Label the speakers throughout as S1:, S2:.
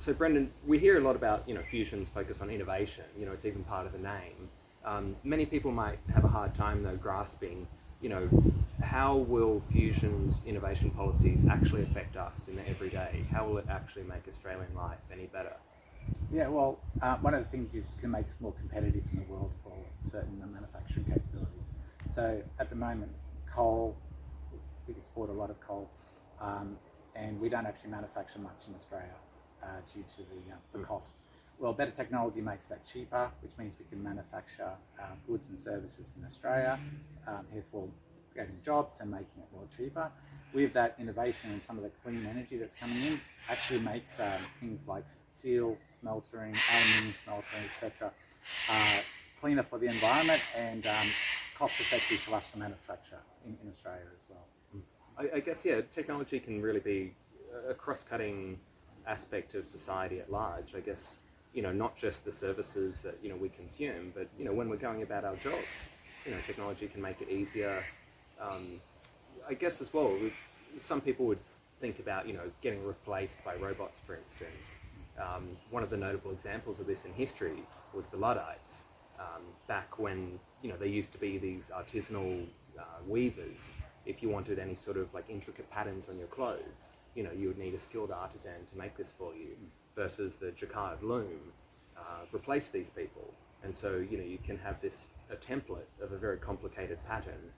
S1: So Brendan, we hear a lot about, Fusion's focus on innovation. It's even part of the name. Many people might have a hard time though grasping, how will Fusion's innovation policies actually affect us in the everyday? How will it actually make Australian life any better?
S2: Yeah, well, one of the things is to make us more competitive in the world for certain manufacturing capabilities. So at the moment, coal, we export a lot of coal, and we don't actually manufacture much in Australia due to the cost. Well, better technology makes that cheaper, which means we can manufacture goods and services in Australia, therefore creating jobs and making it more cheaper. With that innovation and some of the clean energy that's coming in, actually makes things like steel smeltering, aluminium smeltering, etc., cleaner for the environment and cost effective to us to manufacture in Australia as well.
S1: I guess, technology can really be a cross-cutting aspect of society at large. I guess, not just the services that, we consume, but, when we're going about our jobs, technology can make it easier. I guess as well, some people would think about, getting replaced by robots, for instance. One of the notable examples of this in history was the Luddites. Back when, there used to be these artisanal weavers. If you wanted any sort of intricate patterns on your clothes, you would need a skilled artisan to make this for you, versus the jacquard loom replaced these people. And so, you can have a template of a very complicated pattern,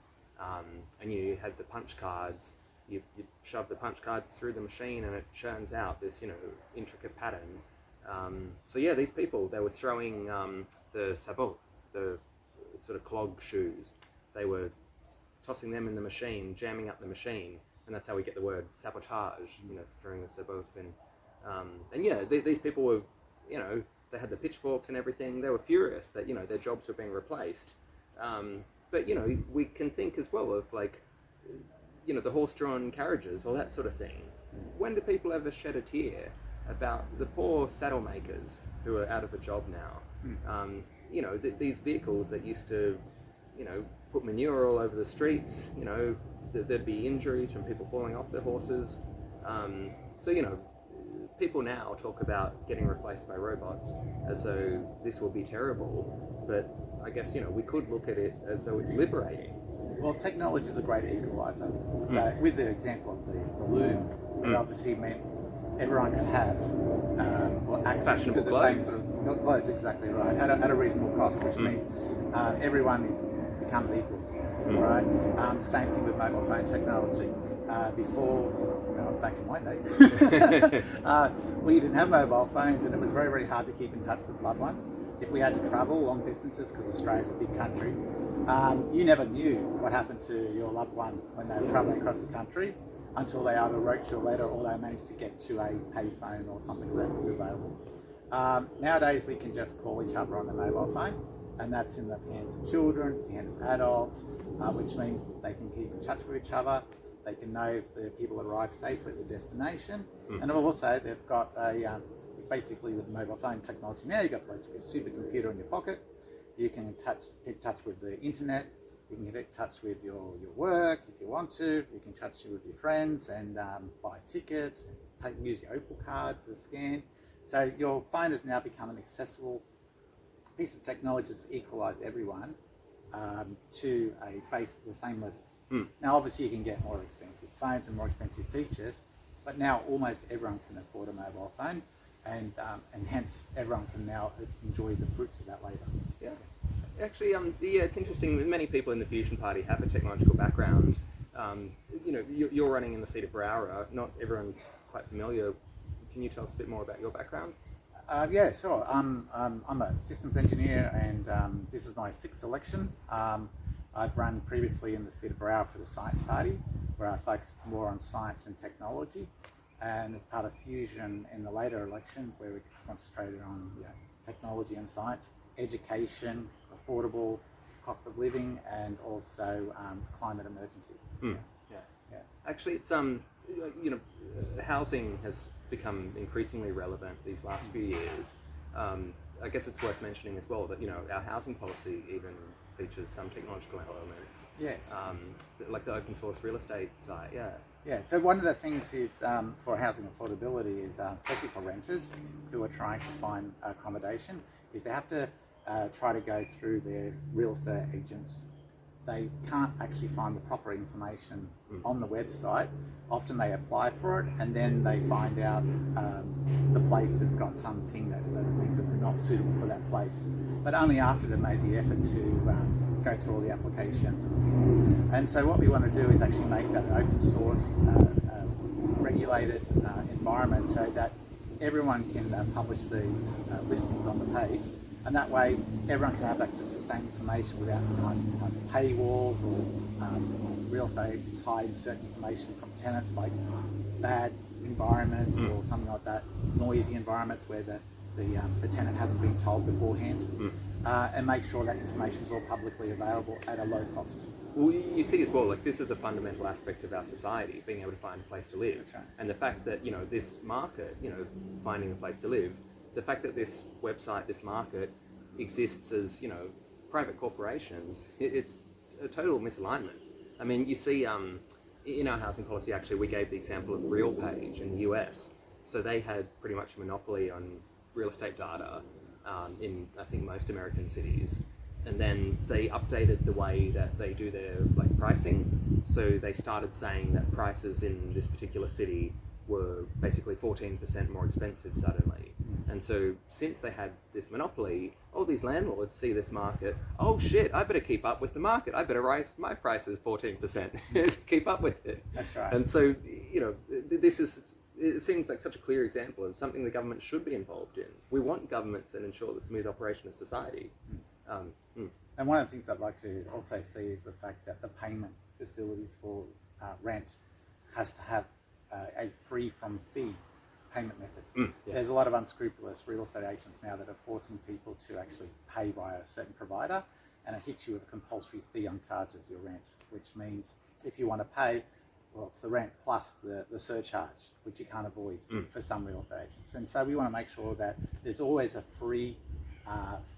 S1: and you had the punch cards. You shove the punch cards through the machine and it churns out this, intricate pattern. These people, they were throwing the sabot, the sort of clog shoes. They were tossing them in the machine, jamming up the machine, and that's how we get the word sabotage, throwing the sabots in. These people were, they had the pitchforks and everything. They were furious that, their jobs were being replaced. But, we can think as well of the horse-drawn carriages, or that sort of thing. When do people ever shed a tear about the poor saddle makers who are out of a job now? These vehicles that used to, put manure all over the streets, there'd be injuries from people falling off their horses. People now talk about getting replaced by robots as though this will be terrible, but I guess, we could look at it as though it's liberating.
S2: Well, technology is a great equaliser. So with the example of the loom, it obviously meant everyone could have access to the same sort of clothes, exactly right, at a reasonable cost, which means everyone becomes equal, right? Same thing with mobile phone technology. Before, back in my day, we didn't have mobile phones, and it was very, very hard to keep in touch with loved ones. If we had to travel long distances, because Australia's a big country, you never knew what happened to your loved one when they were travelling across the country until they either wrote you a letter or they managed to get to a payphone or something that was available. Nowadays, we can just call each other on the mobile phone, and that's in the hands of children, it's in the hands of adults, which means they can keep in touch with each other. They can know if the people arrive safely at the destination, and also they've got basically with mobile phone technology now, you've got a supercomputer in your pocket. You can keep touch with the internet. You can get in touch with your work if you want to. You can touch with your friends and buy tickets, and use your Opal card to scan. So your phone has now become an accessible piece of technology that's equalised everyone to the same level. Now, obviously, you can get more expensive phones and more expensive features, but now almost everyone can afford a mobile phone, and hence everyone can now enjoy the fruits of that later.
S1: Yeah. Actually, it's interesting. Many people in the Fusion Party have a technological background. You're running in the seat of Berowra. Not everyone's quite familiar. Can you tell us a bit more about your background?
S2: Yeah, sure. I'm a systems engineer, and this is my 6th election. I've run previously in the seat of Berowra for the Science Party, where I focused more on science and technology. And as part of Fusion in the later elections, where we concentrated on technology and science, education, affordable cost of living, and also climate emergency. Yeah.
S1: Actually, it's housing has become increasingly relevant these last few years. I guess it's worth mentioning as well that our housing policy even features some technological elements.
S2: Yes.
S1: Like the open source real estate site. Yeah.
S2: Yeah, so one of the things is for housing affordability is, especially for renters who are trying to find accommodation, is they have to try to go through their real estate agents. They can't actually find the proper information on the website. Often they apply for it and then they find out the place has got something that means that they're not suitable for that place. But only after they've made the effort to go through all the applications and things. And so what we want to do is actually make that an open source, regulated environment so that everyone can publish the listings on the page. And that way, everyone can have access to the same information without kind of paywalls or real estate agents hiding certain information from tenants, like bad environments or something like that, noisy environments where the tenant hasn't been told beforehand, and make sure that information is all publicly available at a low cost.
S1: Well, you see as well, like this is a fundamental aspect of our society, being able to find a place to live.
S2: That's right.
S1: And the fact that, this market, finding a place to live, the fact that this website, this market exists as, private corporations, it's a total misalignment. I mean, you see, in our housing policy, actually, we gave the example of RealPage in the US. So they had pretty much a monopoly on real estate data in, I think, most American cities. And then they updated the way that they do their pricing. So they started saying that prices in this particular city were basically 14% more expensive suddenly. And so since they had this monopoly, all these landlords see this market, oh shit, I better keep up with the market. I better raise my prices 14% to keep up with it.
S2: That's right.
S1: And so, it seems like such a clear example of something the government should be involved in. We want governments that ensure the smooth operation of society.
S2: And one of the things I'd like to also see is the fact that the payment facilities for rent has to have a free from fee payment method.
S1: Yeah.
S2: There's a lot of unscrupulous real estate agents now that are forcing people to actually pay via a certain provider, and it hits you with a compulsory fee on charge of your rent, which means if you want to pay, well, it's the rent plus the surcharge, which you can't avoid for some real estate agents. And so we want to make sure that there's always a free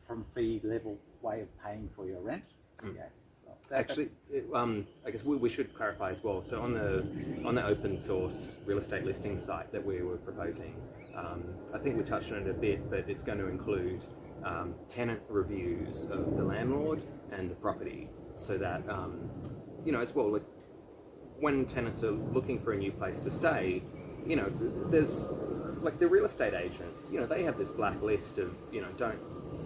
S2: from fee level way of paying for your rent. Yeah.
S1: Actually, I guess we should clarify as well. So on the open source real estate listing site that we were proposing, I think we touched on it a bit, but it's going to include tenant reviews of the landlord and the property, so that as well, like when tenants are looking for a new place to stay, there's like the real estate agents, they have this black list of don't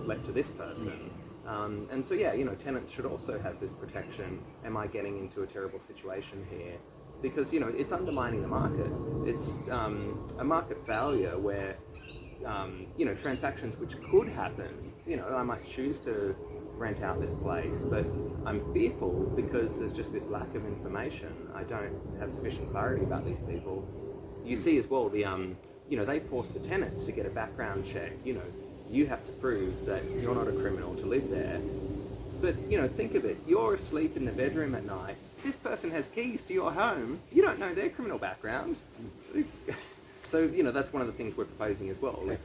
S1: let to this person. And so, tenants should also have this protection. Am I getting into a terrible situation here? Because, it's undermining the market. It's a market failure where, transactions which could happen, I might choose to rent out this place, but I'm fearful because there's just this lack of information. I don't have sufficient clarity about these people. You see as well, they force the tenants to get a background check. You have to prove that you're not a criminal to live there. But, think of it. You're asleep in the bedroom at night. This person has keys to your home. You don't know their criminal background. So, that's one of the things we're proposing as well. Like,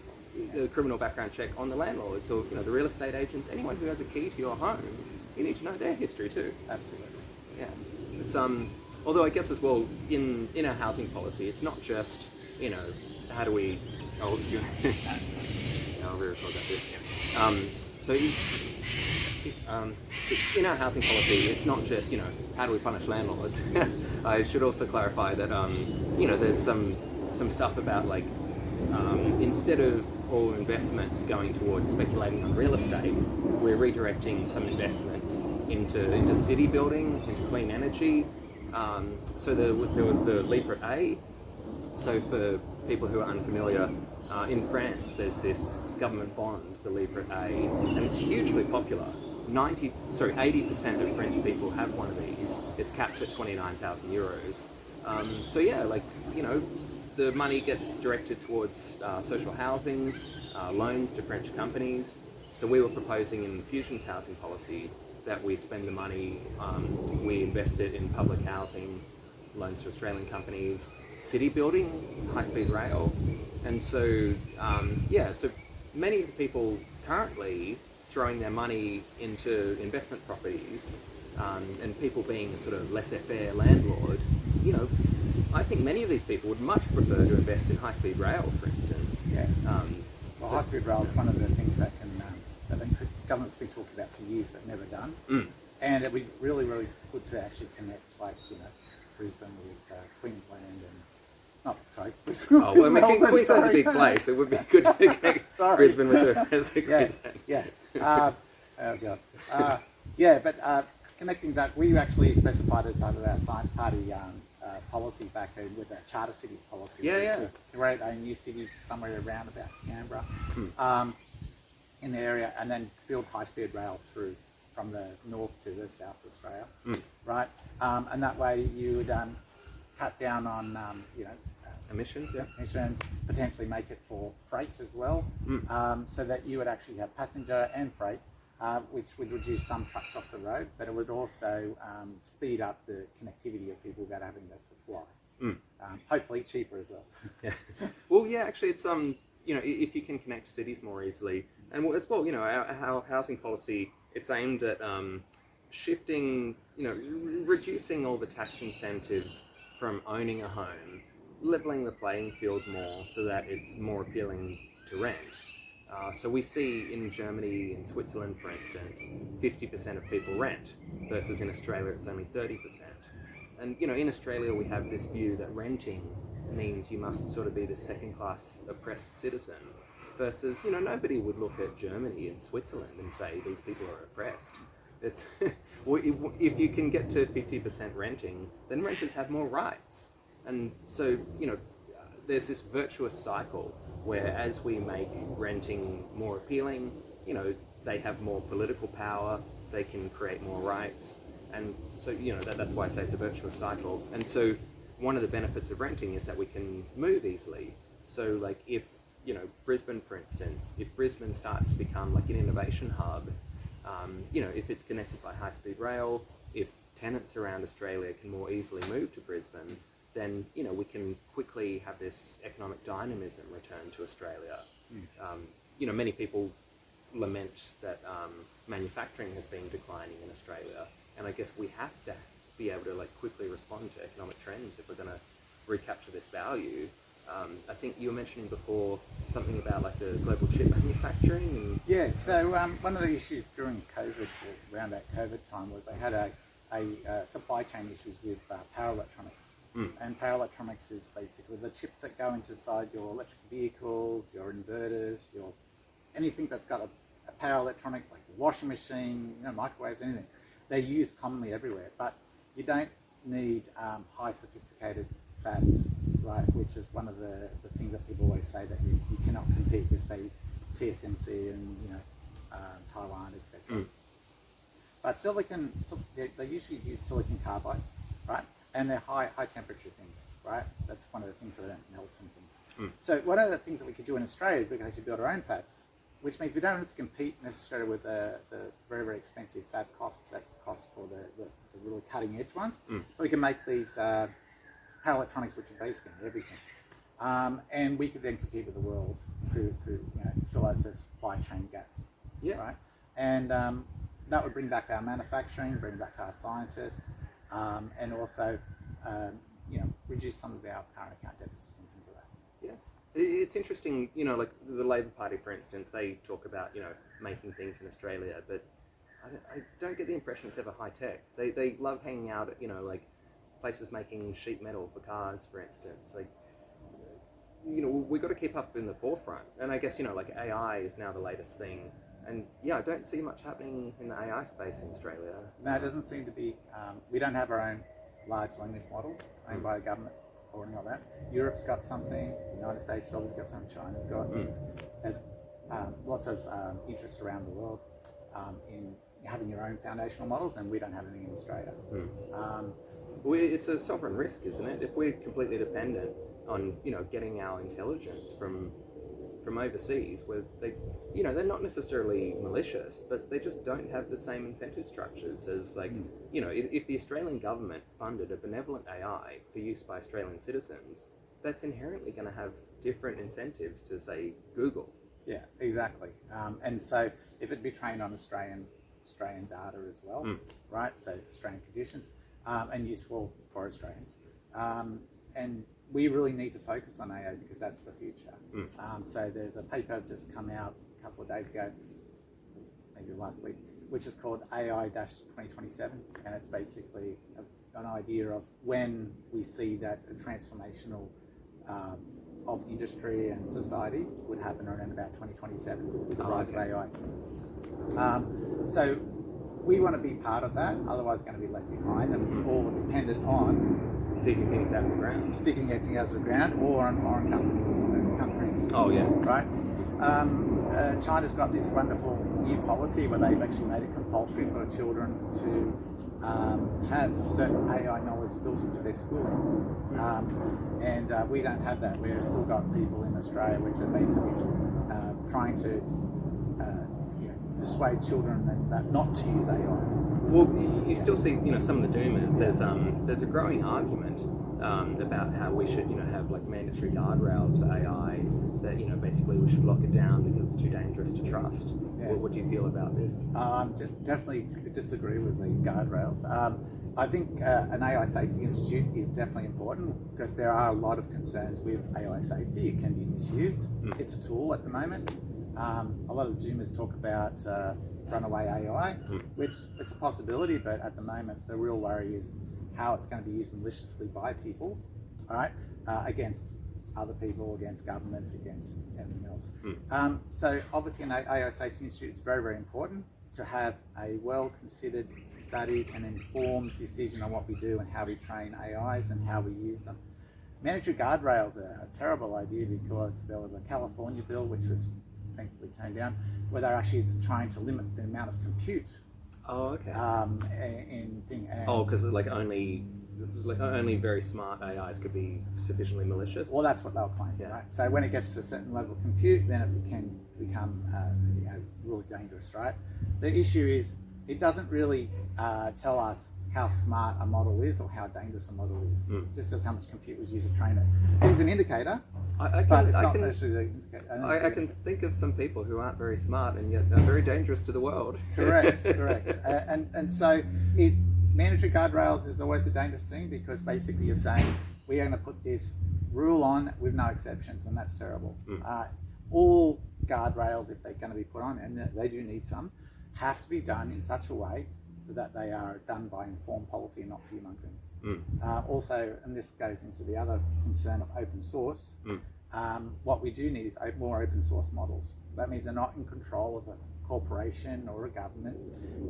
S1: the criminal background check on the landlords or, the real estate agents, anyone who has a key to your home, you need to know their history too.
S2: Absolutely.
S1: Yeah. It's, although I guess as well, in our housing policy, it's not just, how do we... Oh, do you... I'll re-record that bit. So in our housing policy, it's not just, how do we punish landlords? I should also clarify that, there's some stuff about like, instead of all investments going towards speculating on real estate, we're redirecting some investments into city building, into clean energy. So there was the Livret A. So for people who are unfamiliar, in France, there's this government bond, the Livret A, and it's hugely popular. 80% of French people have one of these. It's capped at 29,000 euros. The money gets directed towards social housing, loans to French companies. So we were proposing in Fusion's housing policy that we spend the money, we invest it in public housing, loans to Australian companies, city building, high-speed rail. And so, so many of the people currently throwing their money into investment properties, and people being a sort of laissez-faire landlord, I think many of these people would much prefer to invest in high-speed rail, for instance.
S2: Yeah. Well, high-speed rail is one of the things that the government's been talking about for years but never done. And it'd be really, really good to actually connect, like, Brisbane with Queensland and...
S1: Oh, well, I mean, Queensland's a big place. It would be good to connect Brisbane with the rest of Queensland.
S2: Yeah. Oh, God. But connecting that, we actually specified as part of our Science Party policy back then with our Charter Cities policy. To create a new city somewhere around about Canberra in the area, and then build high-speed rail through from the north to the South Australia, right? And that way you would cut down on,
S1: emissions,
S2: potentially make it for freight as well, so that you would actually have passenger and freight, which would reduce some trucks off the road, but it would also speed up the connectivity of people without having to fly. Hopefully cheaper as well.
S1: Well, actually, it's if you can connect to cities more easily, and as well, our housing policy, it's aimed at shifting, reducing all the tax incentives from owning a home, leveling the playing field more so that it's more appealing to rent. So we see in Germany and Switzerland, for instance, 50% of people rent, versus in Australia it's only 30%. And in Australia we have this view that renting means you must sort of be the second-class oppressed citizen, versus nobody would look at Germany and Switzerland and say these people are oppressed. It's if you can get to 50% renting, then renters have more rights. And so, there's this virtuous cycle where as we make renting more appealing, they have more political power, they can create more rights. And so, that's why I say it's a virtuous cycle. And so one of the benefits of renting is that we can move easily. So like if, Brisbane, for instance, if Brisbane starts to become like an innovation hub, if it's connected by high-speed rail, if tenants around Australia can more easily move to Brisbane, then we can quickly have this economic dynamism return to Australia. Many people lament that manufacturing has been declining in Australia, and I guess we have to be able to quickly respond to economic trends if we're going to recapture this value. I think you were mentioning before something about the global chip manufacturing.
S2: So one of the issues during COVID, or around that COVID time, was they had a supply chain issues with power electronics. And power electronics is basically the chips that go inside your electric vehicles, your inverters, anything that's got a power electronics, like the washing machine, microwaves, anything. They're used commonly everywhere, but you don't need high sophisticated fabs, right? Which is one of the things that people always say, that you cannot compete with, say, TSMC and Taiwan, etc. But silicon, they usually use silicon carbide, right? And they're high temperature things, right? That's one of the things that don't melt and things. So one of the things that we could do in Australia is we can actually build our own fabs, which means we don't have to compete necessarily with the very, very expensive fab cost for the really cutting edge ones. But we can make these power electronics, which are basically everything. And we could then compete with the world to fill those supply chain gaps, right? And that would bring back our manufacturing, bring back our scientists, and also reduce some of our current account deficits and things like that.
S1: It's interesting, like the Labor Party, for instance, they talk about, making things in Australia, but I don't get the impression it's ever high tech. They love hanging out at, like places making sheet metal for cars, for instance. We've got to keep up in the forefront. And I guess, like AI is now the latest thing. And I don't see much happening in the AI space in Australia.
S2: No, it doesn't seem to be. We don't have our own large language model owned by the government or anything like that. Europe's got something. The United States obviously got something. China's got. There's lots of interest around the world in having your own foundational models, and we don't have anything in Australia.
S1: It's a sovereign risk, isn't it? If we're completely dependent on getting our intelligence from overseas, where they're not necessarily malicious, but they just don't have the same incentive structures as if the Australian government funded a benevolent AI for use by Australian citizens, that's inherently going to have different incentives to, say, Google.
S2: Yeah, exactly. And so if it'd be trained on Australian data as well, right? So Australian conditions, and useful for Australians. and we really need to focus on AI because that's the future. So there's a paper just come out a couple of days ago, maybe last week, which is called AI-2027, and it's basically an idea of when we see that a transformational of industry and society would happen around about 2027 with the rise of AI. So we want to be part of that, otherwise going to be left behind and all dependent on
S1: digging things out of the ground.
S2: Digging things out of the ground or on foreign countries.
S1: Oh, yeah.
S2: Right? China's got this wonderful new policy where they've actually made it compulsory for children to have certain AI knowledge built into their schooling. And we don't have that. We've still got people in Australia which are basically trying to persuade children that not to use AI.
S1: Well, you still see, some of the doomers. There's a growing argument about how we should, have like mandatory guardrails for AI. That basically we should lock it down because it's too dangerous to trust. Yeah. What do you feel about this?
S2: Just definitely disagree with the guardrails. I think an AI Safety Institute is definitely important because there are a lot of concerns with AI safety. It can be misused. It's a tool at the moment. A lot of doomers talk about runaway AI, which it's a possibility, but at the moment the real worry is how it's going to be used maliciously by people, all right, against other people, against governments, against everything else. So obviously an AI Safety Institute is very, very important to have a well-considered, studied and informed decision on what we do and how we train AIs and how we use them. Mandatory guardrails are a terrible idea because there was a California bill which was thankfully toned down, where they're actually trying to limit the amount of compute.
S1: Oh, okay.
S2: Because only
S1: very smart AIs could be sufficiently malicious.
S2: Well, that's what they were claiming, right? So when it gets to a certain level of compute, then it can become really dangerous, right? The issue is it doesn't really tell us how smart a model is or how dangerous a model is. It just says how much compute was used to train it. It is an indicator. But it's not necessarily the indicator.
S1: I can think of some people who aren't very smart and yet are very dangerous to the world.
S2: Correct. And so mandatory guardrails is always a dangerous thing because basically you're saying we're going to put this rule on with no exceptions, and that's terrible. All guardrails, if they're going to be put on, and they do need some, have to be done in such a way that they are done by informed policy and not fear-mongering. Also, and this goes into the other concern of open source, what we do need is more open source models. That means they're not in control of a corporation or a government,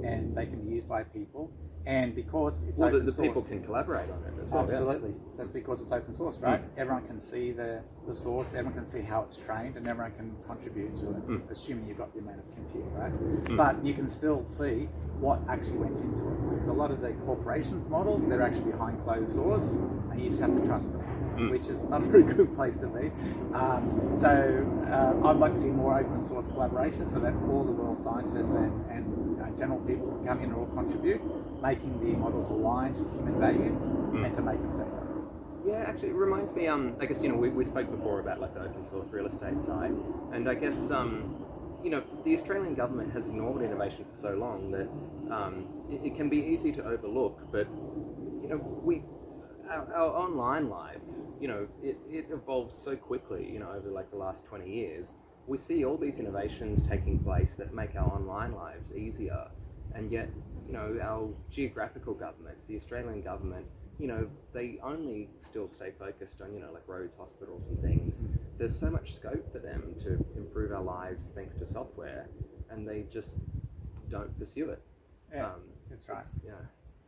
S2: and they can be used by people. And because it's open source,
S1: people can collaborate on it as well.
S2: Absolutely. Yeah. That's because it's open source, right? Everyone can see the source, everyone can see how it's trained, and everyone can contribute to it, assuming you've got the amount of compute, right? But you can still see what actually went into it. Because a lot of the corporations' models, they're actually behind closed doors, and you just have to trust them, which is not a very good place to be. So I'd like to see more open source collaboration so that all the world scientists and general people can come in and all contribute, making the models aligned to human values and to make them safer.
S1: Yeah, actually, it reminds me. I guess we spoke before about like the open source real estate side, and I guess the Australian government has ignored innovation for so long that it can be easy to overlook. But our online life, it evolves so quickly. Over like the last 20 years. We see all these innovations taking place that make our online lives easier, and yet, our geographical governments, the Australian government, they only still stay focused on, like roads, hospitals and things. There's so much scope for them to improve our lives thanks to software, and they just don't pursue it.
S2: Yeah, that's right.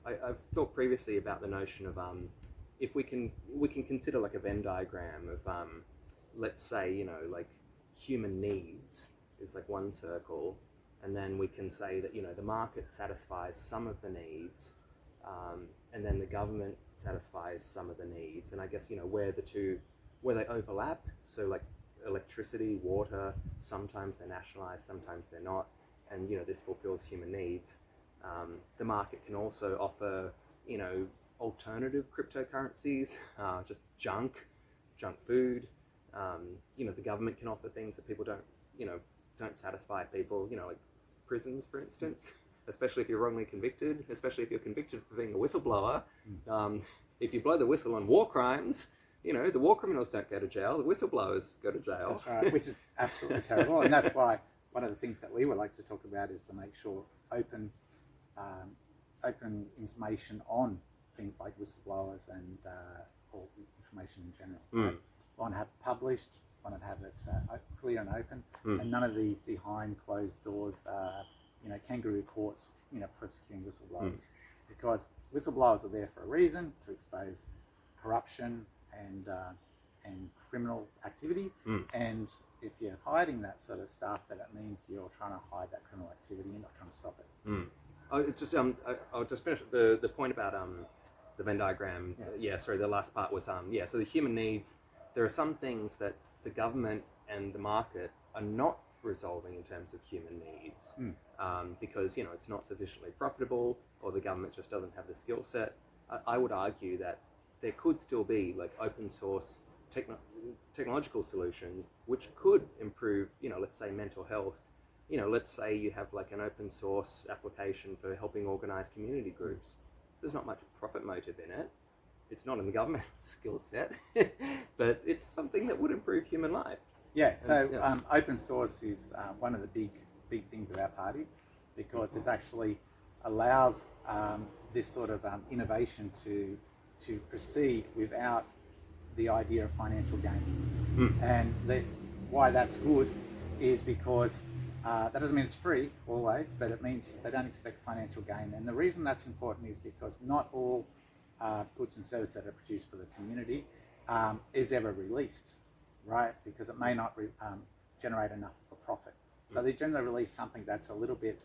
S1: I've thought previously about the notion of if we can consider like a Venn diagram of let's say like human needs is like one circle, and then we can say that the market satisfies some of the needs, and then the government satisfies some of the needs, and I guess where they overlap, so like electricity, water, sometimes they're nationalized, sometimes they're not, and this fulfills human needs. The market can also offer alternative cryptocurrencies, just junk food. The government can offer things that people don't satisfy people, like prisons, for instance, especially if you're wrongly convicted, especially if you're convicted for being a whistleblower. If you blow the whistle on war crimes, You know, the war criminals don't go to jail, the whistleblowers go to jail.
S2: That's right, which is absolutely terrible. And that's why one of the things that we would like to talk about is to make sure open information on things like whistleblowers and or information in general. Right? Want to have it published, want to have it clear and open, and none of these behind closed doors, kangaroo courts, prosecuting whistleblowers, because whistleblowers are there for a reason, to expose corruption and criminal activity, and if you're hiding that sort of stuff, then it means you're trying to hide that criminal activity. You're not trying to stop it.
S1: I'll just finish the point about the Venn diagram. Sorry, the last part was so the human needs. There are some things that the government and the market are not resolving in terms of human needs because it's not sufficiently profitable, or the government just doesn't have the skill set. I would argue that there could still be like open source technological solutions which could improve, let's say mental health. Let's say you have like an open source application for helping organize community groups. There's not much profit motive in it. It's not in the government's skill set, but it's something that would improve human life.
S2: Yeah, so open source is one of the big things of our party, because it actually allows this sort of innovation to proceed without the idea of financial gain. And why that's good is because that doesn't mean it's free always, but it means they don't expect financial gain. And the reason that's important is because not all goods and services that are produced for the community is ever released, right? Because it may not generate enough of a profit. So they generally release something that's a little bit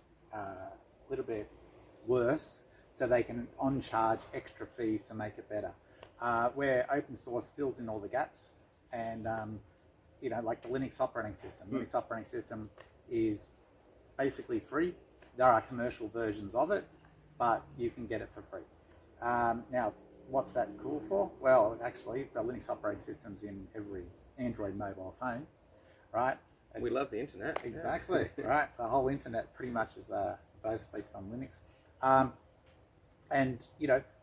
S2: worse, so they can on-charge extra fees to make it better. Where open source fills in all the gaps, and like the Linux operating system. Linux operating system is basically free. There are commercial versions of it, but you can get it for free. Now, what's that cool for? Well, actually, the Linux operating system's in every Android mobile phone, right?
S1: We love the internet.
S2: Exactly, right? The whole internet pretty much is based on Linux. And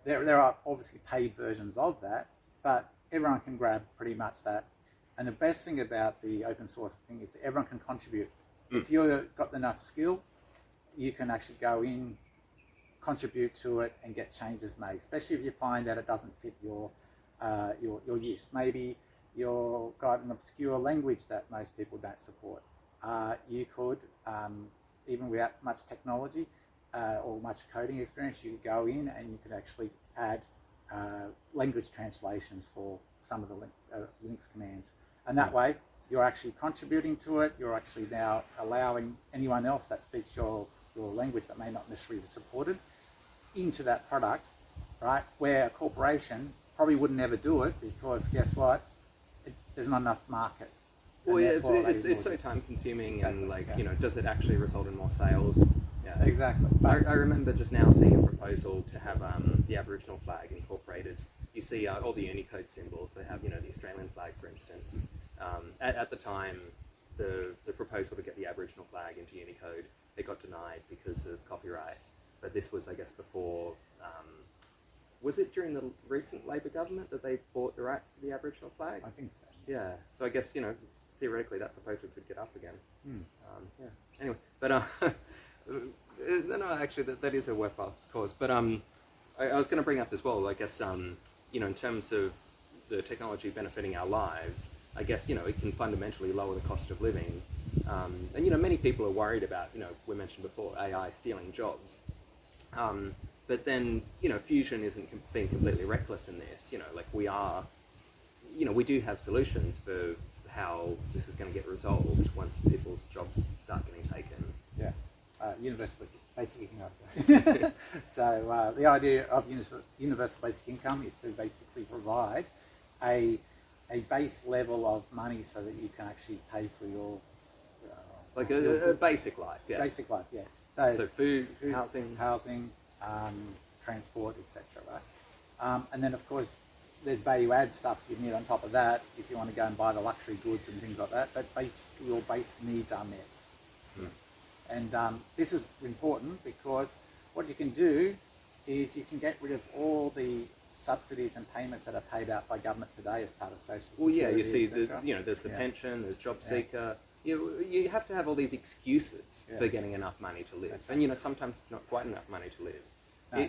S2: there are obviously paid versions of that, but everyone can grab pretty much that. And the best thing about the open source thing is that everyone can contribute. If you've got enough skill, you can actually go in, contribute to it, and get changes made. Especially if you find that it doesn't fit your use. Maybe you've got an obscure language that most people don't support. You could, even without much technology or much coding experience, you could go in and you could actually add language translations for some of the Linux commands. And that way, you're actually contributing to it. You're actually now allowing anyone else that speaks your language that may not necessarily be supported into that product, right? Where a corporation probably would never do it, because guess what? There's not enough market.
S1: Well, yeah, it's so time consuming, exactly, and does it actually result in more sales? Yeah,
S2: exactly.
S1: I remember just now seeing a proposal to have the Aboriginal flag incorporated. You see all the Unicode symbols. They have, the Australian flag, for instance. At the time, the proposal to get the Aboriginal flag into Unicode, it got denied because of copyright. But this was, I guess, before. Was it during the recent Labor government that they bought the rights to the Aboriginal flag?
S2: I think so.
S1: Yeah. So I guess theoretically that proposal could get up again. Yeah. Anyway, but no, actually that is a worthwhile cause. But I was going to bring up as well, I guess, in terms of the technology benefiting our lives, I guess, it can fundamentally lower the cost of living. And, many people are worried about, we mentioned before, AI stealing jobs. But then, Fusion isn't being completely reckless in this. We are, we do have solutions for how this is going to get resolved once people's jobs start getting taken.
S2: Yeah, universal basic income. So the idea of universal basic income is to basically provide a base level of money so that you can actually pay for your
S1: a basic life. Yeah.
S2: Basic life. Yeah.
S1: So food, housing,
S2: transport, etc. Right. And then of course there's value add stuff you need on top of that if you want to go and buy the luxury goods and things like that. But your base needs are met. And this is important because what you can do is you can get rid of all the subsidies and payments that are paid out by government today as part of social security.
S1: Well, yeah, you see,
S2: etc.
S1: there's the pension, there's job seeker. You have to have all these excuses for getting enough money to live, and sometimes it's not quite enough money to live.
S2: No,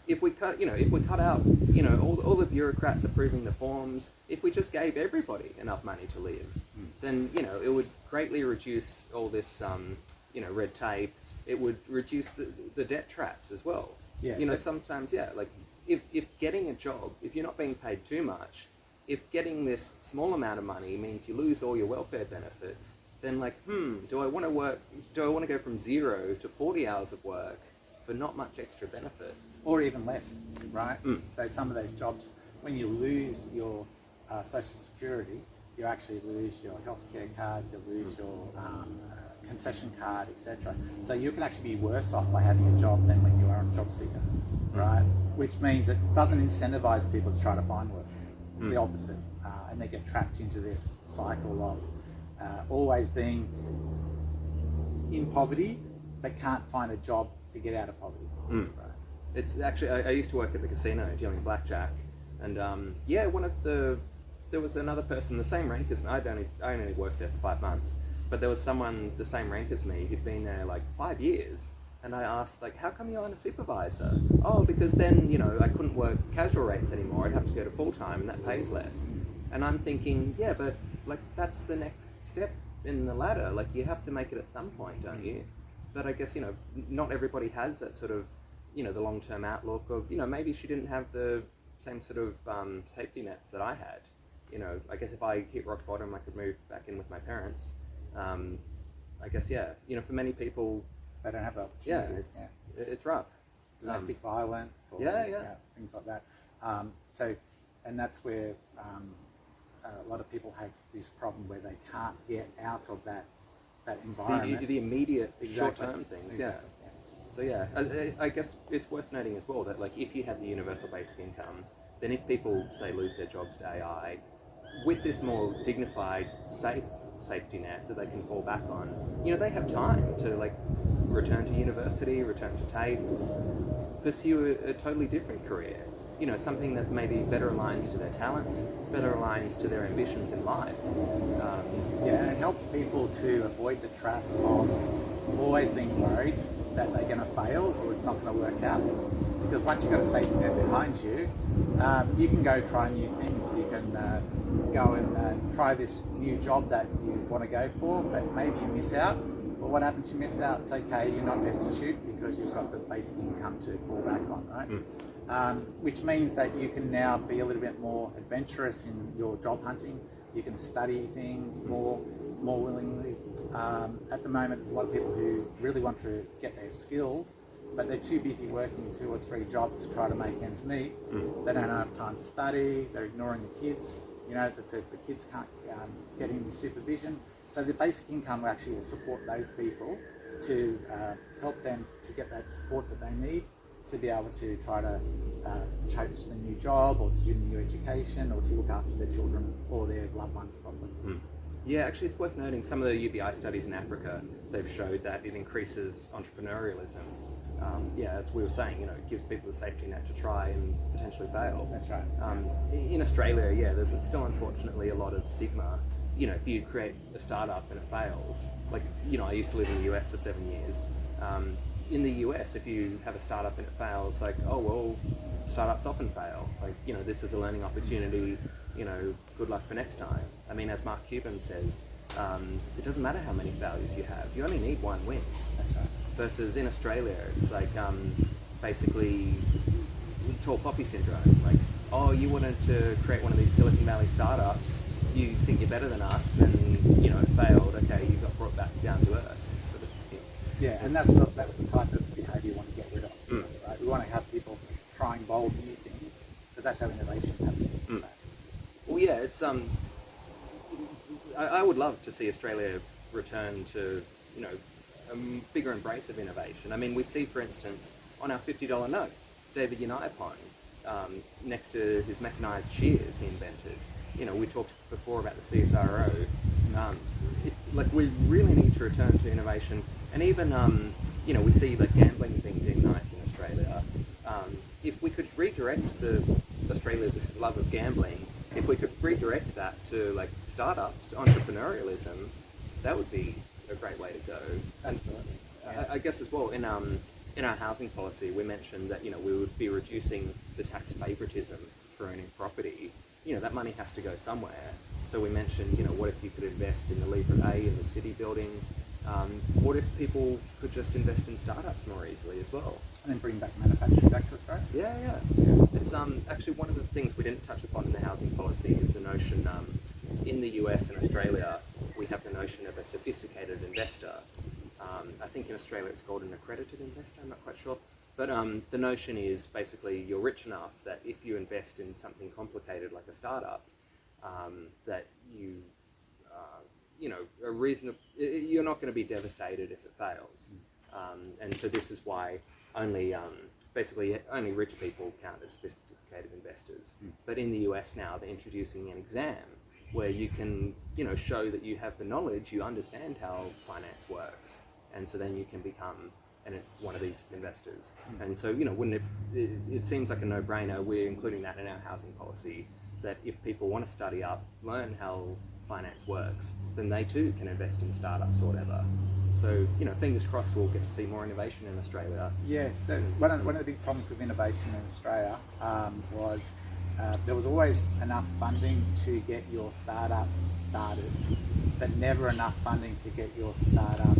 S1: if we cut out all the bureaucrats approving the forms, if we just gave everybody enough money to live, then it would greatly reduce all this red tape. It would reduce the debt traps as well.
S2: Yeah,
S1: Sometimes like if getting a job, if you're not being paid too much, if getting this small amount of money means you lose all your welfare benefits, then do I want to work? Do I want to go from 0 to 40 hours of work for not much extra benefit?
S2: Or even less, right? So some of those jobs, when you lose your social security, you actually lose your healthcare card, you lose your concession card, etc. So you can actually be worse off by having a job than when you are a job seeker, right? Which means it doesn't incentivize people to try to find work. It's the opposite, and they get trapped into this cycle of always being in poverty but can't find a job to get out of poverty. Right?
S1: It's actually, I used to work at the casino dealing blackjack, and there was another person the same rank as me. I only worked there for 5 months, but there was someone the same rank as me who'd been there 5 years. And I asked, how come you aren't a supervisor? Oh, because then, I couldn't work casual rates anymore. I'd have to go to full-time, and that pays less. And I'm thinking, yeah, but, that's the next step in the ladder. You have to make it at some point, don't you? But I guess, not everybody has that sort of, the long-term outlook of, maybe she didn't have the same sort of safety nets that I had. I guess if I hit rock bottom, I could move back in with my parents. I guess, for many people,
S2: they don't have that opportunity.
S1: It's rough.
S2: Domestic violence, or, things like that. And that's where a lot of people have this problem where they can't get out of that environment.
S1: The immediate short-term things, So I guess it's worth noting as well that if you have the universal basic income, then if people say lose their jobs to AI, with this more dignified, safety net that they can fall back on, they have time to return to university, return to TAFE, pursue a totally different career. Something that maybe better aligns to their talents, better aligns to their ambitions in life.
S2: And it helps people to avoid the trap of always being worried that they're going to fail or it's not going to work out. Because once you've got a safety net behind you, you can go try new things. You can go and try this new job that you want to go for, but maybe you miss out. But what happens? You miss out. It's okay. You're not destitute because you've got the basic income to fall back on, right? Which means that you can now be a little bit more adventurous in your job hunting. You can study things more willingly. At the moment, there's a lot of people who really want to get their skills, but they're too busy working 2 or 3 jobs to try to make ends meet. They don't have time to study. They're ignoring the kids. If the kids can't get any supervision. So the basic income actually will support those people to help them to get that support that they need to be able to try to change the new job or to do the new education or to look after their children or their loved ones properly.
S1: Yeah, actually it's worth noting some of the UBI studies in Africa, they've showed that it increases entrepreneurialism. As we were saying, it gives people the safety net to try and potentially fail.
S2: That's right.
S1: In Australia, there's still unfortunately a lot of stigma. If you create a startup and it fails, I used to live in the US for 7 years. In the US, if you have a startup and it fails, startups often fail. This is a learning opportunity, good luck for next time. I mean, as Mark Cuban says, it doesn't matter how many failures you have, you only need one win.
S2: That's right.
S1: Versus in Australia, it's basically tall poppy syndrome. You wanted to create one of these Silicon Valley startups, you think you're better than us, and it failed. Okay, you got brought back down to earth, sort of thing.
S2: Yeah, and that's the type of behaviour you want to get rid of. Right? We want to have people trying bold new things because that's how innovation happens. Right?
S1: Well, yeah, it's I would love to see Australia return to a bigger embrace of innovation. I mean, we see, for instance, on our $50 note, David Uniapon, next to his mechanised shears he invented. We talked before about the CSRO. We really need to return to innovation, and even we see gambling being demonized in Australia. redirect the Australia's love of gambling, if we could redirect that to like startups, to entrepreneurialism, that would be a great way to go.
S2: Absolutely. Yeah.
S1: I guess as well in our housing policy, we mentioned that we would be reducing the tax favouritism for owning property. That money has to go somewhere. So we mentioned, what if you could invest in the Lever A in the city building? What if people could just invest in startups more easily as well?
S2: And then bring back manufacturing back to Australia?
S1: Yeah. It's actually one of the things we didn't touch upon in the housing policy is the notion, in the US and Australia, we have the notion of a sophisticated investor. I think in Australia it's called an accredited investor, I'm not quite sure. But the notion is basically you're rich enough that if you invest in something complicated like a startup, that a reasonable, you're not going to be devastated if it fails. And so this is why only rich people count as sophisticated investors. But in the US now, they're introducing an exam where you can, show that you have the knowledge, you understand how finance works, and so then you can become one of these investors. And so, wouldn't it seems like a no-brainer. We're including that in our housing policy, that if people want to study up, learn how finance works, then they too can invest in startups or whatever. So, fingers crossed we'll get to see more innovation in Australia.
S2: Yes, so one of the big problems with innovation in Australia was there was always enough funding to get your startup started, but never enough funding to get your startup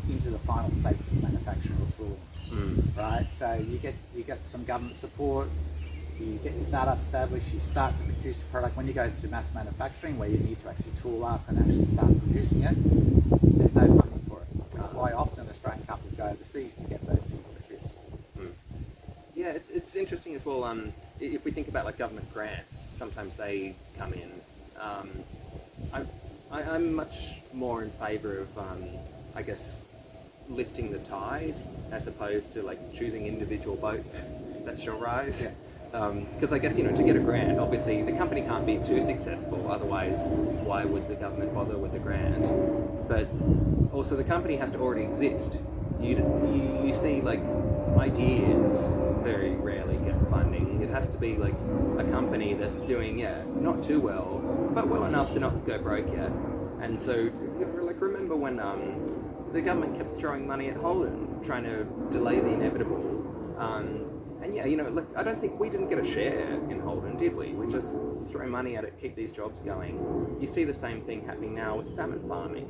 S2: into the final states of manufacturing or tooling. Right? So you get some government support, you get your startup established, you start to produce the product. When you go to mass manufacturing, where you need to actually tool up and actually start producing it, there's no funding for it. That's why often Australian companies go overseas to get those things produced.
S1: Yeah, it's interesting as well. If we think about like government grants, sometimes they come in. I'm much more in favour of, I guess, lifting the tide as opposed to like choosing individual boats that shall rise. Because I guess, to get a grant, obviously the company can't be too successful, otherwise why would the government bother with the grant? But also the company has to already exist. You see like ideas very rarely get funding. It has to be like a company that's doing, not too well, but well enough to not go broke yet. And so, like, remember when the government kept throwing money at Holden, trying to delay the inevitable. I don't think we didn't get a share in Holden, did we? We just throw money at it, keep these jobs going. You see the same thing happening now with salmon farming.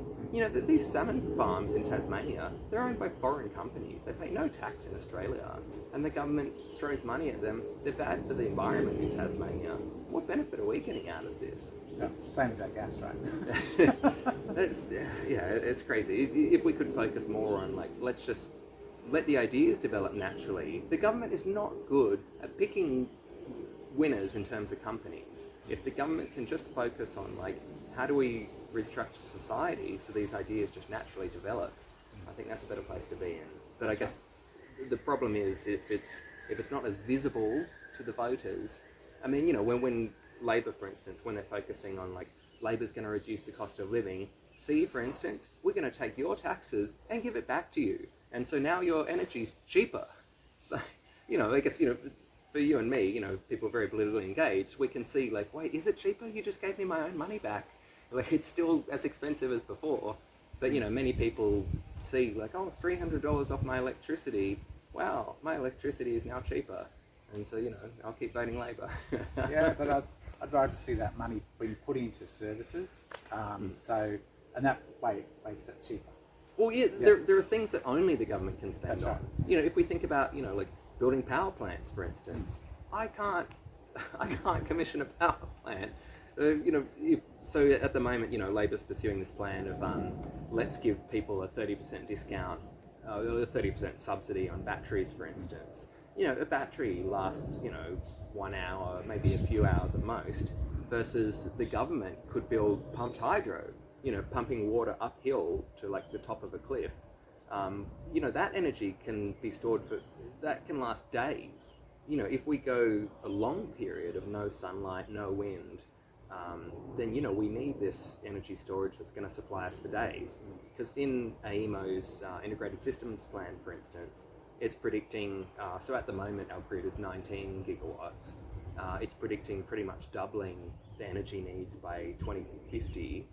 S1: These salmon farms in Tasmania, they're owned by foreign companies. They pay no tax in Australia, and the government throws money at them. They're bad for the environment in Tasmania. What benefit are we getting out of this?
S2: Same as that gas, right?
S1: It's crazy. If we could focus more on, like, let's just let the ideas develop naturally. The government is not good at picking winners in terms of companies. If the government can just focus on, like, how do we restructure society so these ideas just naturally develop, I think that's a better place to be in. But I guess the problem is if it's not as visible to the voters. I mean, when Labor, for instance, when they're focusing on, like, Labor's going to reduce the cost of living, see, for instance, we're going to take your taxes and give it back to you. And so now your energy's cheaper. So, I guess, for you and me, people are very politically engaged, we can see, like, wait, is it cheaper? You just gave me my own money back. Like, it's still as expensive as before. But, many people see, like, oh, $300 off my electricity. Wow, my electricity is now cheaper. And so, I'll keep voting Labor.
S2: Yeah, but I'd like to see that money being put into services. And that way makes it cheaper.
S1: Well, there are things that only the government can spend on.
S2: Right.
S1: If we think about, like building power plants, for instance, I can't commission a power plant. So at the moment, Labor's pursuing this plan of let's give people a 30% discount, a 30% subsidy on batteries, for instance. A battery lasts, 1 hour, maybe a few hours at most, versus the government could build pumped hydro, pumping water uphill to like the top of a cliff. That energy can be stored that can last days. If we go a long period of no sunlight, no wind, then, we need this energy storage that's going to supply us for days. Because in AEMO's integrated systems plan, for instance, it's predicting, so at the moment our grid is 19 gigawatts. It's predicting pretty much doubling the energy needs by 2050.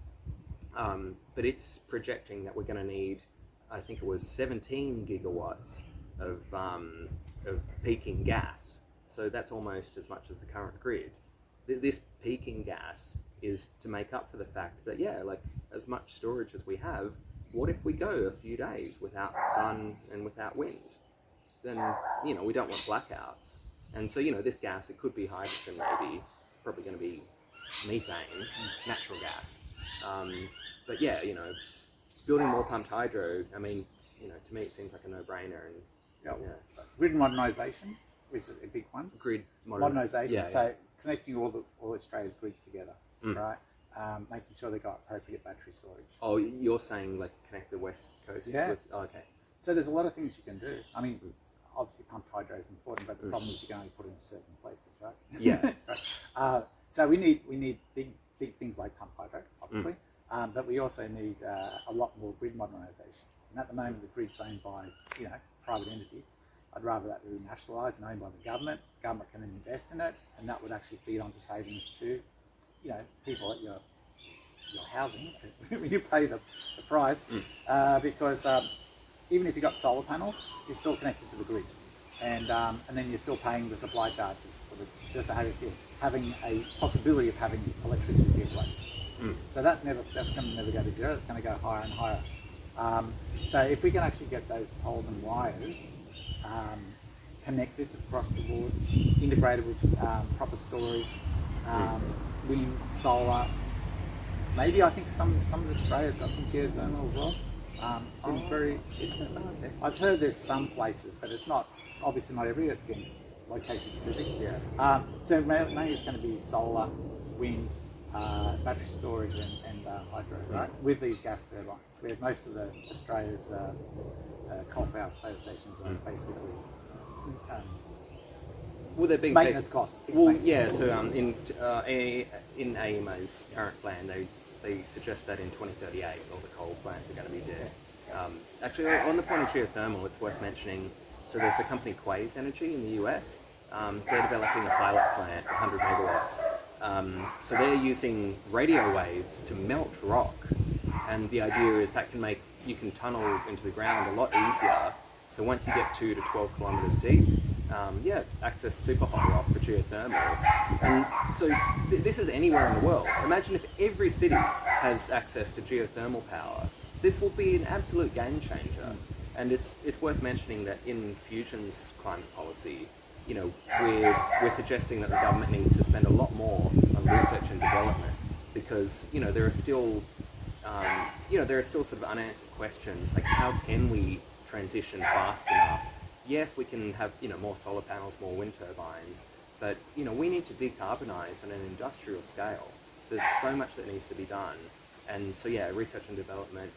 S1: But it's projecting that we're going to need, I think it was 17 gigawatts of peaking gas. So that's almost as much as the current grid. This peaking gas is to make up for the fact that, yeah, like as much storage as we have, what if we go a few days without sun and without wind? Then, you know, we don't want blackouts. And so, you know, this gas, it could be hydrogen maybe. It's probably going to be methane, natural gas. But yeah, you know, building more pumped hydro, I mean, you know, to me it seems like a no-brainer. And
S2: yeah. Grid modernisation is a big one.
S1: Grid
S2: modernisation.
S1: Yeah,
S2: so connecting all Australia's grids together, right? Making sure they've got appropriate battery storage.
S1: Oh, you're saying like connect the west coast?
S2: Yeah.
S1: Okay.
S2: So there's a lot of things you can do. I mean, obviously pumped hydro is important, but the problem is you can only put it in certain places, right?
S1: Yeah.
S2: Right. So we need big things like pumped hydro, obviously, but we also need a lot more grid modernisation. And at the moment, the grid's owned by private entities. I'd rather that be nationalised and owned by the government. Government can then invest in it, and that would actually feed onto savings to, people at your housing when you pay the price, because even if you've got solar panels, you're still connected to the grid, and then you're still paying the supply charges for just having a possibility of having electricity in place. So that's going to never go to zero. It's going to go higher and higher. So if we can actually get those poles and wires connected across the board, integrated with proper storage, wind, solar. Maybe I think some of Australia's got some geothermal as well. I've heard there's some places, but it's not, obviously not everywhere. It's getting location specific.
S1: Yeah.
S2: So mainly it's going to be solar, wind, battery storage, and hydro, right? With these gas turbines, where most of Australia's coal-fired power stations are basically
S1: well, they're being
S2: maintenance cost.
S1: Well, yeah. So in AEMO's current plan, they suggest that in 2038 all the coal plants are going to be dead. Actually, on the point of geothermal, it's worth mentioning. So there's a company, Quaise Energy, in the US. They're developing a pilot plant, 100 megawatts. So they're using radio waves to melt rock, and the idea is that you can tunnel into the ground a lot easier. So once you get 2 to 12 kilometers deep, access super hot rock for geothermal. And so this is anywhere in the world. Imagine if every city has access to geothermal power. This will be an absolute game changer. And it's worth mentioning that in Fusion's climate policy, we're suggesting that the government needs to spend a lot more on research and development, because there are still sort of unanswered questions like, how can we transition fast enough? Yes, we can have more solar panels, more wind turbines, but we need to decarbonize on an industrial scale. There's so much that needs to be done, and so research and development,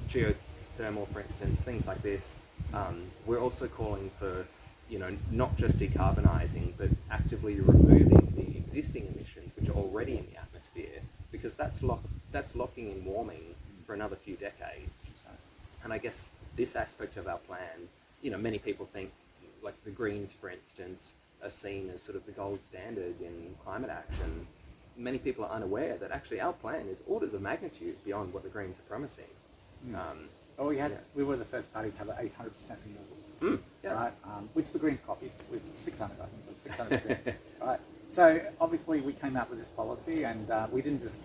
S1: geothermal, for instance, things like this. We're also calling for not just decarbonising, but actively removing the existing emissions which are already in the atmosphere, because that's locking in warming for another few decades. And I guess this aspect of our plan, many people think, like the Greens, for instance, are seen as sort of the gold standard in climate action. Many people are unaware that actually our plan is orders of magnitude beyond what the Greens are promising.
S2: We were the first party to have 800% renewables, right? Which the Greens copied with 600, I think, 600%. Right. So obviously we came out with this policy, and we didn't just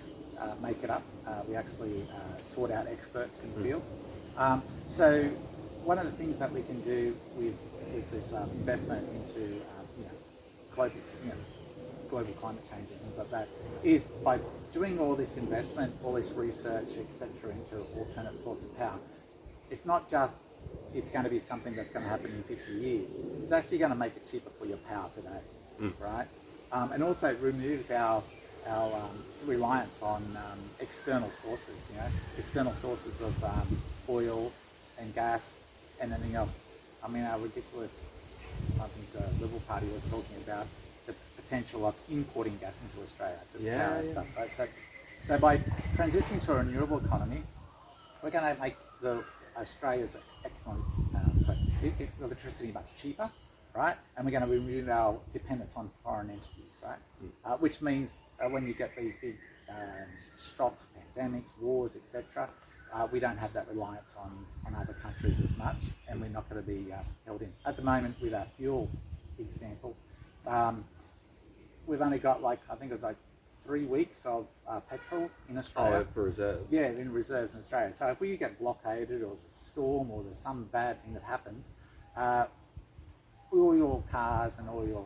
S2: make it up. We actually sought out experts in the field. So one of the things that we can do with this investment into global climate change and things like that is by doing all this investment, all this research, etc., into alternate source of power. It's not just it's going to be something that's going to happen in 50 years. It's actually going to make it cheaper for your power today, right? And also it removes our reliance on external sources, external sources of oil and gas and anything else. I mean, our ridiculous, I think the Liberal Party was talking about the potential of importing gas into Australia to power and stuff, right? So by transitioning to a renewable economy, we're going to make Australia's economic electricity much cheaper, right? And we're going to remove our dependence on foreign entities, right? Which means when you get these big shocks, pandemics, wars, etc., we don't have that reliance on other countries as much, and we're not going to be held in. At the moment, with our fuel example, we've only got I think it was 3 weeks of petrol in Australia.
S1: Oh, for reserves.
S2: Yeah, in reserves in Australia. So if we get blockaded, or there's a storm, or there's some bad thing that happens, all your cars and all your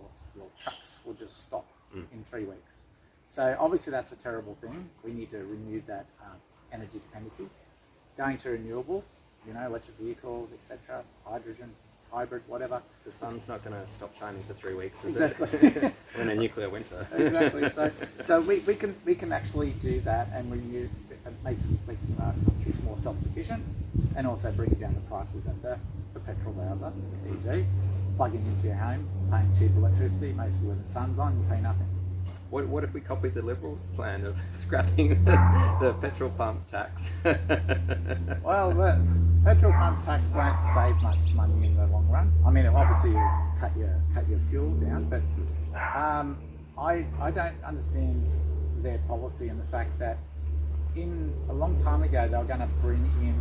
S2: trucks will just stop in 3 weeks. So obviously that's a terrible thing. We need to remove that energy dependency. Going to renewables, electric vehicles, etc., hydrogen, hybrid, whatever.
S1: The sun's not going to stop shining for 3 weeks, is
S2: Exactly.
S1: it? We're in a nuclear winter.
S2: Exactly. So we can actually do that and renew, make countries more self-sufficient, and also bring down the prices of the petrol bowser, e.g. plugging into your home, paying cheap electricity, mostly when the sun's on, you pay nothing.
S1: What if we copied the Liberals' plan of scrapping the petrol pump tax?
S2: Well, the petrol pump tax won't save much money in the long run. I mean, it obviously is cut your fuel down, but I don't understand their policy and the fact that a long time ago they were going to bring in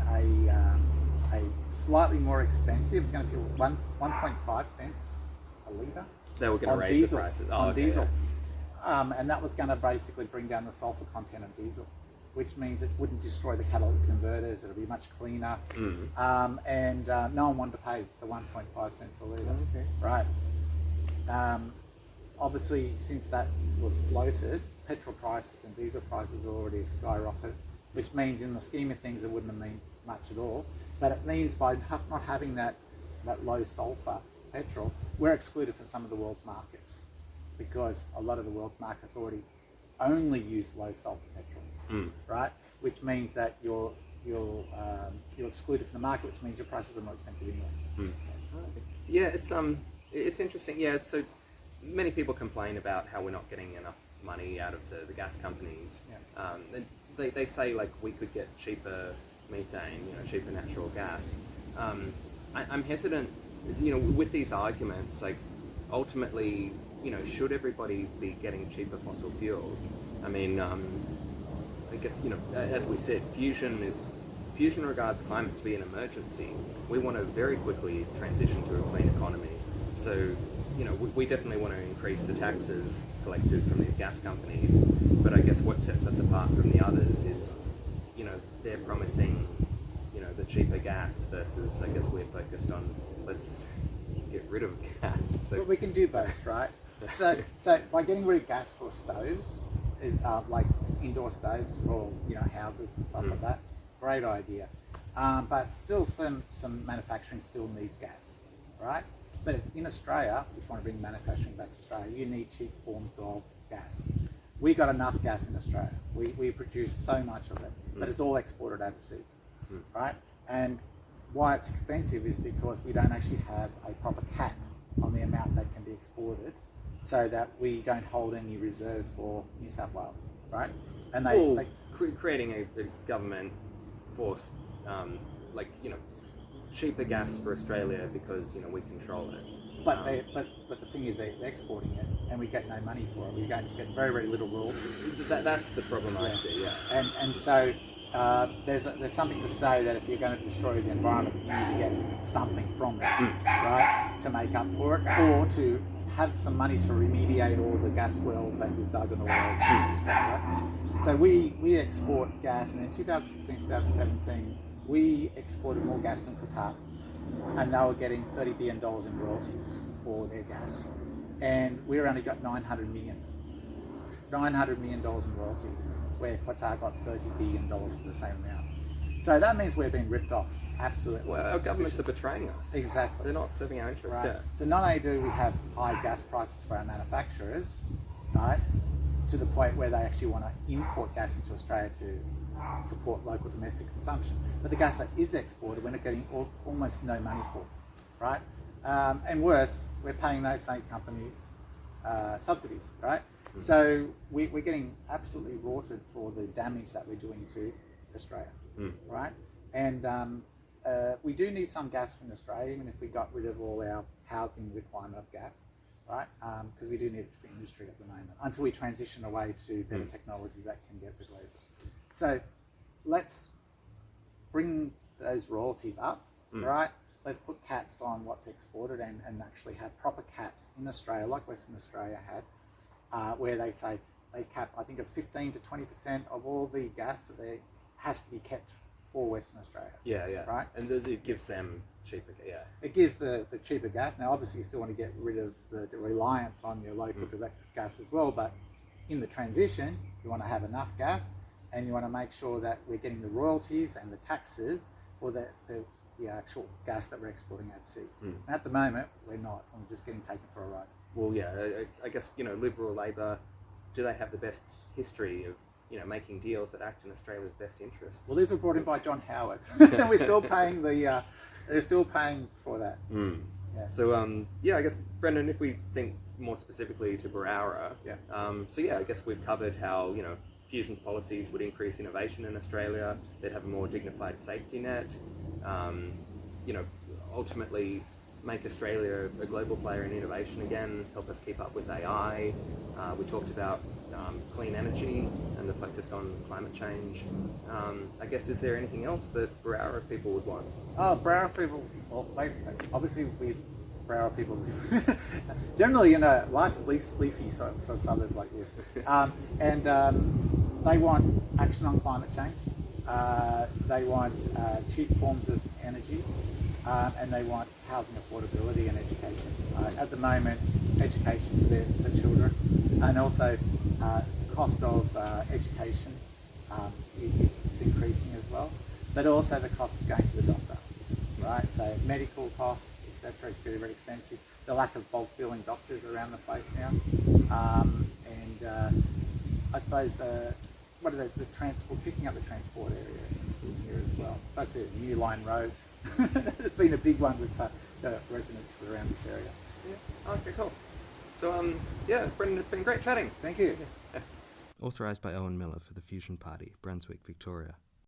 S2: a slightly more expensive. It's going to be 1.5 cents a litre.
S1: They were going to raise
S2: diesel,
S1: the prices.
S2: on
S1: okay,
S2: diesel.
S1: yeah.
S2: And that was going to basically bring down the sulfur content of diesel, which means it wouldn't destroy the catalytic converters. It'll be much cleaner. And no one wanted to pay the 1.5 cents a litre.
S1: Okay.
S2: Right. Obviously, since that was floated, petrol prices and diesel prices are already skyrocketed, which means in the scheme of things it wouldn't have meant much at all. But it means by not having that low sulfur petrol, we're excluded from some of the world's markets, because a lot of the world's markets already only use low sulfur petrol, right? Which means that you're excluded from the market, which means your prices are more expensive anyway.
S1: Yeah, it's interesting. Yeah, so many people complain about how we're not getting enough money out of the gas companies.
S2: Yeah.
S1: And they say we could get cheaper methane, cheaper natural gas. I'm hesitant, with these arguments. Ultimately, should everybody be getting cheaper fossil fuels? I mean, I guess, as we said, fusion regards climate to be an emergency. We want to very quickly transition to a clean economy. So, we definitely want to increase the taxes collected from these gas companies. But I guess what sets us apart from the others is, they're promising, the cheaper gas versus, I guess we're focused on, let's get rid of gas. So,
S2: But we can do both, right? So by getting rid of gas for stoves, is like indoor stoves for houses and stuff like that, great idea. But still, some manufacturing still needs gas, right? But in Australia, if you want to bring manufacturing back to Australia, you need cheap forms of gas. We got enough gas in Australia. We produce so much of it, but it's all exported overseas, right? And why it's expensive is because we don't actually have a proper cap on the amount that can be exported, so that we don't hold any reserves for New South Wales, right? And
S1: creating a government force, cheaper gas for Australia because we control it.
S2: But the thing is, they're exporting it, and we get no money for it. We get very, very little royalties.
S1: That's the problem I see. Yeah.
S2: And so there's something to say that if you're going to destroy the environment, you need to get something from it, right, to make up for it, or to have some money to remediate all the gas wells that you've dug in the world. Right? So we export gas, and in 2016, 2017, we exported more gas than Qatar, and they were getting $30 billion in royalties for their gas, and we only got $900 million in royalties, where Qatar got $30 billion for the same amount. So that means we're being ripped off, absolutely.
S1: Well, our governments are betraying us.
S2: Exactly.
S1: They're not serving our interests.
S2: Right.
S1: Yeah.
S2: So not only do we have high gas prices for our manufacturers, right, to the point where they actually want to import gas into Australia to support local domestic consumption, but the gas that is exported, we're not getting almost no money for, right? And worse, we're paying those same companies subsidies, right? So we're getting absolutely rorted for the damage that we're doing to Australia, right? And we do need some gas from Australia, even if we got rid of all our housing requirement of gas, right? Because we do need it for industry at the moment, until we transition away to better technologies that can get rid of labour. So let's bring those royalties up, right? Let's put caps on what's exported and actually have proper caps in Australia, like Western Australia had, where they say they cap, I think it's 15 to 20% of all the gas that they has to be kept for Western Australia.
S1: Yeah, yeah.
S2: Right?
S1: And it gives them cheaper, yeah.
S2: It gives the cheaper gas. Now, obviously, you still want to get rid of the reliance on your local direct gas as well, but in the transition, you want to have enough gas, and you want to make sure that we're getting the royalties and the taxes for the actual gas that we're exporting overseas. And at the moment, we're not. We're just getting taken for a ride.
S1: Well, yeah, I guess, Liberal Labor, do they have the best history of, making deals that act in Australia's best interests?
S2: Well, these were brought in by John Howard. And we're still paying they're still paying for that.
S1: Yeah. So, I guess, Brendan, if we think more specifically to Berowra, I guess we've covered how, Fusion's policies would increase innovation in Australia, they'd have a more dignified safety net, ultimately make Australia a global player in innovation again, help us keep up with AI. We talked about clean energy and the focus on climate change. I guess, is there anything else that Berowra people would want?
S2: Oh, Berowra people, well, obviously Berowra people generally in a leafy sort of suburbs like this. They want action on climate change. They want cheap forms of energy. And they want housing affordability and education. At the moment, education for children, and also cost of education is increasing as well, but also the cost of going to the doctor, right? So medical costs, etc., is very, very expensive. The lack of bulk billing doctors around the place now, I suppose what are the transport, fixing up the transport area in here as well. Supposed to be a new line road. It's been a big one with the residents around this area.
S1: Yeah. Okay, cool. So, Brendan, it's been great chatting.
S2: Thank you.
S1: Authorised by Owen Miller for the Fusion Party, Brunswick, Victoria.